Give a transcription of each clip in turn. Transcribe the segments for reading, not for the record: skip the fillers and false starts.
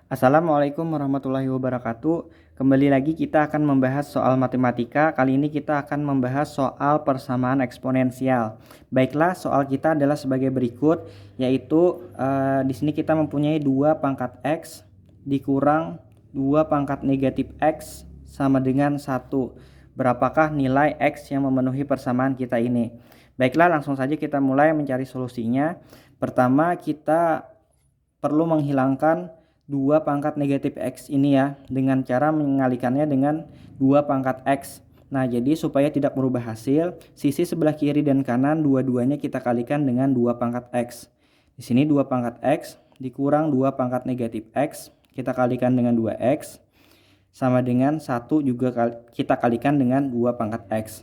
Assalamualaikum warahmatullahi wabarakatuh. Kembali lagi kita akan membahas soal matematika. Kali ini kita akan membahas soal persamaan eksponensial. Baiklah, soal kita adalah sebagai berikut, yaitu di sini kita mempunyai 2 pangkat X dikurang 2 pangkat negatif X sama dengan 1. Berapakah nilai X yang memenuhi persamaan kita ini? Baiklah, langsung saja kita mulai mencari solusinya. Pertama, kita perlu menghilangkan 2 pangkat negatif X ini ya, dengan cara mengalikannya dengan 2 pangkat X. Nah, jadi supaya tidak merubah hasil, sisi sebelah kiri dan kanan dua-duanya kita kalikan dengan 2 pangkat X. Di sini 2 pangkat X dikurang 2 pangkat negatif X, kita kalikan dengan 2X, sama dengan 1 juga kita kalikan dengan 2 pangkat X.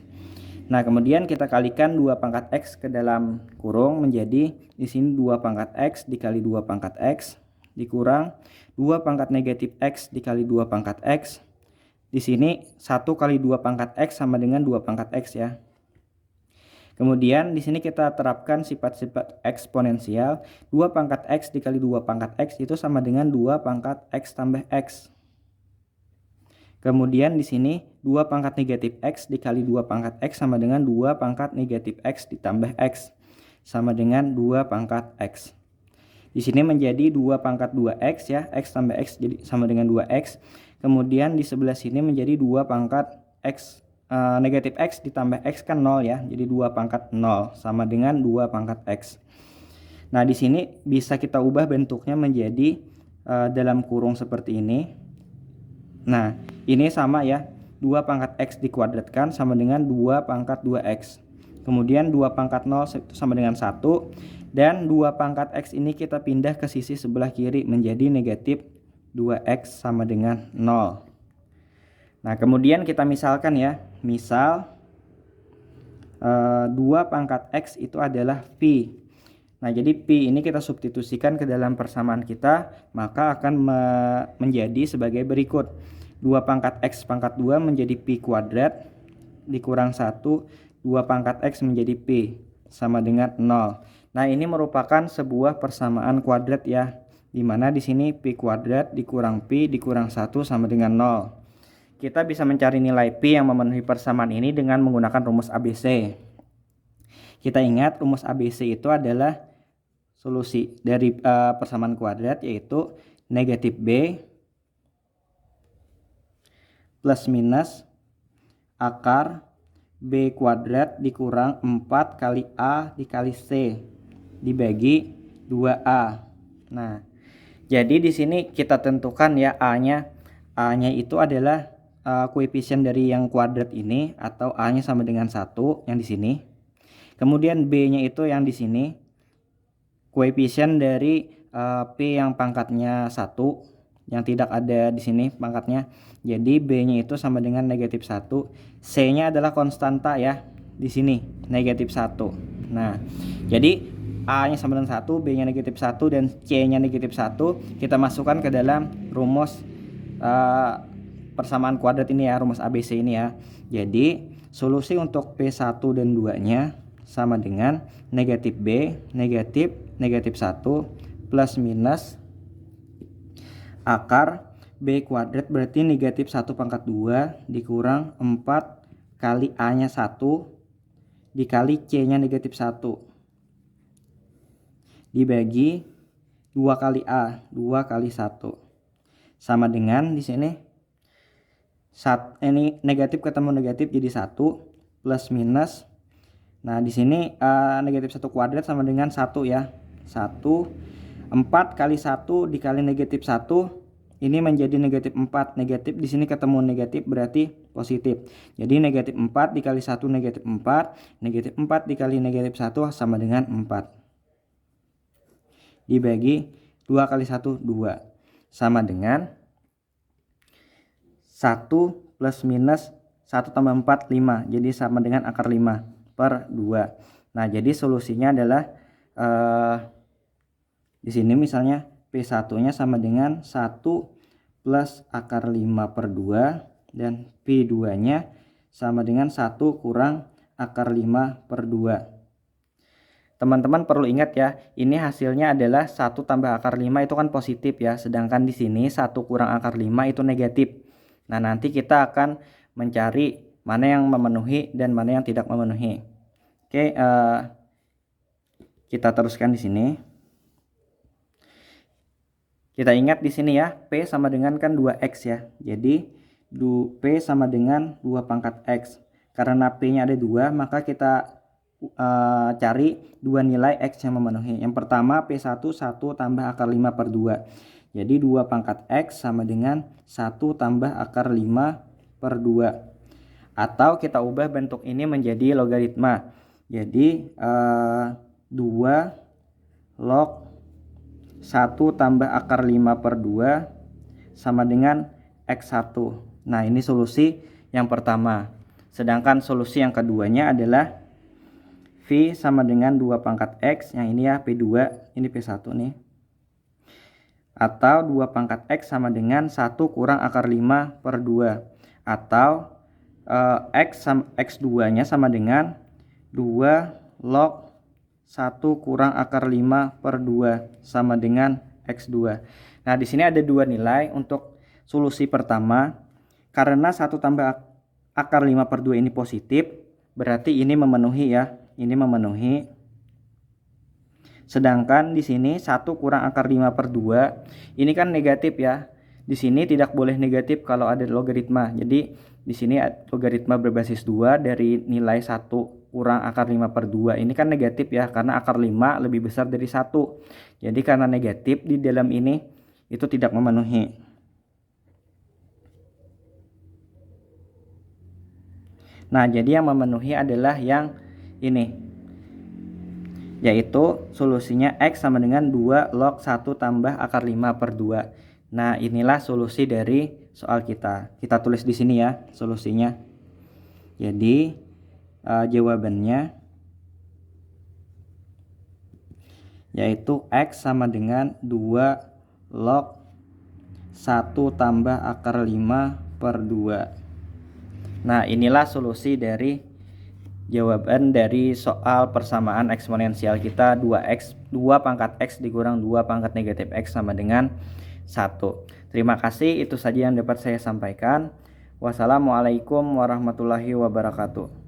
Nah, kemudian kita kalikan 2 pangkat X ke dalam kurung menjadi di sini 2 pangkat X dikali 2 pangkat X dikurang 2 pangkat negatif X dikali 2 pangkat X. Di sini 1 kali 2 pangkat X sama dengan 2 pangkat X ya. Kemudian di sini kita terapkan sifat-sifat eksponensial. 2 pangkat X dikali 2 pangkat X itu sama dengan 2 pangkat X tambah X. Kemudian di sini 2 pangkat negatif X dikali 2 pangkat X sama dengan 2 pangkat negatif X ditambah X. Sama dengan 2 pangkat X. Di sini menjadi 2 pangkat 2X ya, X tambah X jadi sama dengan 2X. Kemudian di sebelah sini menjadi 2 pangkat X negatif X ditambah X kan 0 ya, jadi 2 pangkat 0 sama dengan 2 pangkat X. Nah, di sini bisa kita ubah bentuknya menjadi dalam kurung seperti ini. Nah, ini sama ya, 2 pangkat X dikuadratkan sama dengan 2 pangkat 2X. Kemudian 2 pangkat 0 sama dengan 1. Dan 2 pangkat X ini kita pindah ke sisi sebelah kiri menjadi negatif 2X sama dengan 0. Nah, kemudian kita misalkan ya. Misal 2 pangkat X itu adalah Pi. Nah, jadi Pi ini kita substitusikan ke dalam persamaan kita, maka akan menjadi sebagai berikut. 2 pangkat X pangkat 2 menjadi Pi kuadrat dikurang 1. 2 pangkat X menjadi Pi sama dengan 0. Nah, ini merupakan sebuah persamaan kuadrat ya, dimana di sini Pi kuadrat dikurang Pi dikurang 1 sama dengan 0. Kita bisa mencari nilai Pi yang memenuhi persamaan ini dengan menggunakan rumus ABC. Kita ingat rumus ABC itu adalah solusi dari persamaan kuadrat, yaitu negatif B plus minus akar B kuadrat dikurang 4 kali A dikali C dibagi 2A. Nah, jadi di sini kita tentukan ya A-nya. A-nya itu adalah koefisien dari yang kuadrat ini, atau A-nya sama dengan 1 yang di sini. Kemudian B-nya itu yang di sini, koefisien dari P yang pangkatnya 1 yang tidak ada di sini pangkatnya. Jadi B-nya itu sama dengan negatif 1. C-nya adalah konstanta ya, di sini negatif 1. Nah, jadi A-nya sama dengan 1, B-nya negatif 1, dan C-nya negatif 1. Kita masukkan ke dalam rumus persamaan kuadrat ini ya, rumus ABC ini ya. Jadi solusi untuk P1 dan 2-nya sama dengan negatif B, negatif 1 plus minus akar B kuadrat berarti negatif 1 pangkat 2 dikurang 4 kali A-nya 1 dikali C-nya negatif 1 dibagi 2 kali A, 2 kali 1 sama dengan di sini ini negatif ketemu negatif jadi 1 plus minus. Nah, di sini negatif 1 kuadrat sama dengan 1 ya. 1 4 kali 1 dikali negatif 1 ini menjadi negatif 4. Negatif di sini ketemu negatif berarti positif. Jadi negatif 4 dikali 1 negatif 4. Negatif 4 dikali negatif 1 sama dengan 4. Dibagi 2 kali 1 2. Sama dengan 1 plus minus 1 tambah 4 5. Jadi sama dengan akar 5 per 2. Nah, jadi solusinya adalah di sini misalnya P1-nya sama dengan 1 plus akar 5 per 2, dan P2-nya sama dengan 1 kurang akar 5 per 2. Teman-teman perlu ingat ya, ini hasilnya adalah 1 tambah akar 5 itu kan positif ya, sedangkan di sini 1 kurang akar 5 itu negatif. Nah, nanti kita akan mencari mana yang memenuhi dan mana yang tidak memenuhi. Oke, kita teruskan di sini. Kita ingat di sini ya, P sama dengan kan 2X ya. Jadi, P sama dengan 2 pangkat X. Karena P-nya ada 2, maka kita cari 2 nilai X yang memenuhi. Yang pertama P1 1 tambah akar 5 per 2. Jadi 2 pangkat X sama dengan 1 tambah akar 5 per 2. Atau kita ubah bentuk ini menjadi logaritma. Jadi 2 log 1 tambah akar 5 per 2 sama dengan X1. Nah, ini solusi yang pertama. Sedangkan solusi yang keduanya adalah V sama dengan 2 pangkat X, yang ini ya P2, ini P1 nih. Atau 2 pangkat X sama dengan 1 kurang akar 5 per 2. Atau X2 nya sama dengan 2 log 1 kurang akar 5 per 2 sama dengan X2. Nah, di sini ada 2 nilai untuk solusi pertama. Karena 1 tambah akar 5 per 2 ini positif, berarti ini memenuhi ya. Ini memenuhi. Sedangkan di sini 1 kurang akar 5 per 2 ini kan negatif ya. Di sini tidak boleh negatif kalau ada logaritma. Jadi di sini logaritma berbasis 2 dari nilai 1 kurang akar 5 per 2 ini kan negatif ya, karena akar 5 lebih besar dari 1. Jadi karena negatif di dalam ini itu tidak memenuhi. Nah, jadi yang memenuhi adalah yang ini, yaitu solusinya X sama dengan 2 log 1 tambah akar 5 per 2. Nah, inilah solusi dari soal kita. Kita tulis di sini ya solusinya. Jadi jawabannya yaitu X sama dengan 2 log 1 tambah akar 5 per 2. Nah, inilah solusi dari jawaban dari soal persamaan eksponensial kita 2x 2 pangkat x dikurang 2 pangkat negatif x sama dengan 1. Terima kasih, itu saja yang dapat saya sampaikan. Wassalamualaikum warahmatullahi wabarakatuh.